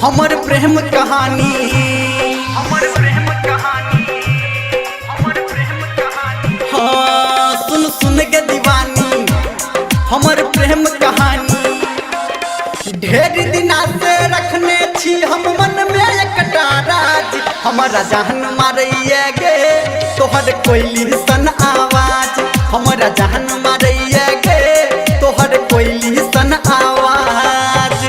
हमर प्रेम कहानी, हमर प्रेम कहानी, हमर प्रेम कहानी। हाँ सुन सुन के दीवानी हमर प्रेम कहानी। ढेर दिना से रखने छी हम मन में एकटा राज, हमारा जान मारैया गे तोहर कोयली सन आवाज, हमारा जान मारैया गे तोहर कोयली सन आवाज।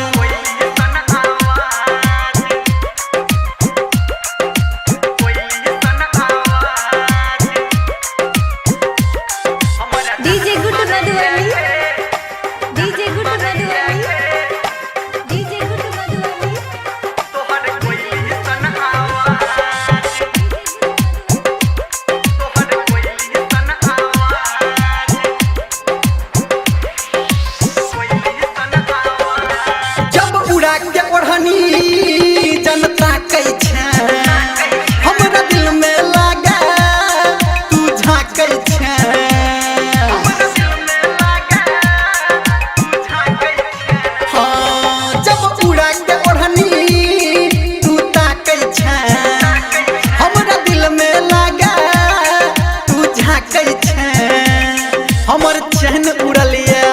DJ Guddu Madhubani, DJ Guddu Madhubani, DJ Guddu Madhubani. तोहर कोयली सन आवाज, तोहर कोयली सन आवाज, कोयली सन आवाज। जब उड़ा के ओढ़नी जनता कह छै, हमरा दिल में लागे तू झाँकै छै, हमरा दिल में लागे तू झाँकै छै। हाँ जब उड़ा के ओढ़नी तू ताकै छै, हमरा दिल में लागे तू झाँकै छै। हमर चैन उड़लिया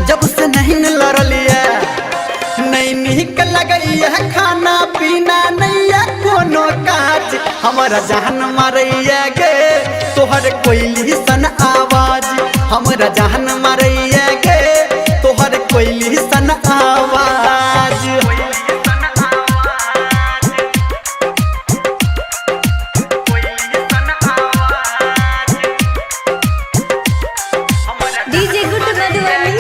जब से नहीं लड़लिया, नहीं नीक लगैया खाना पीना नैया कोनो काज, हमारा जान मारैया गे तोहर कोयली सन आवाज, हमारा जान मारैया गे तोहर कोयली सन आवाज। DJ Guddu Madhubani,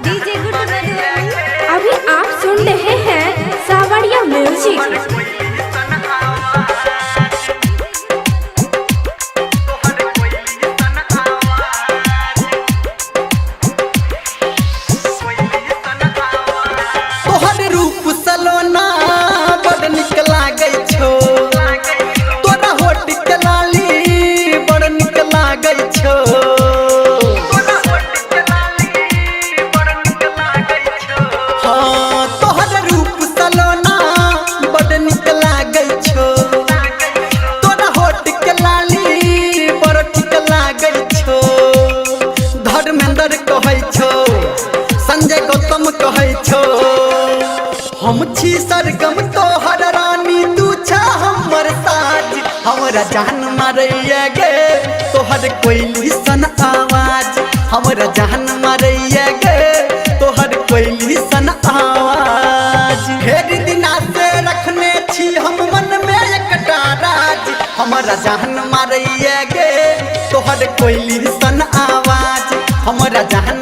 DJ Guddu Madhubani. अभी आप सुन रहे हैं सावरिया म्यूजिक। तोहर रूप सलोना बड़ निक लागै छौ, तोरा होठ के लाली बड़ निक लागै छौ, हाँ तोहर रूप सलोना बड़ निक लागै छौ, तोरा होठ के लाली बड़ ठीक लागै छौ। धर्मेंद्र कहै छौ, संजय गौतम कहै छौ, हम छी सरगम तोहर रानी तू छा हमर साज, हमरा जान मारैया गे तोहर कोयली सन आवाज, हमरा जान मारैया गे तोहर कोयली सन आवाज। ढेर दिना से रखने छी हम मन में एकटा राज, हमरा जान मारैया गे तोहर कोयली सन आवाज, हमरा जान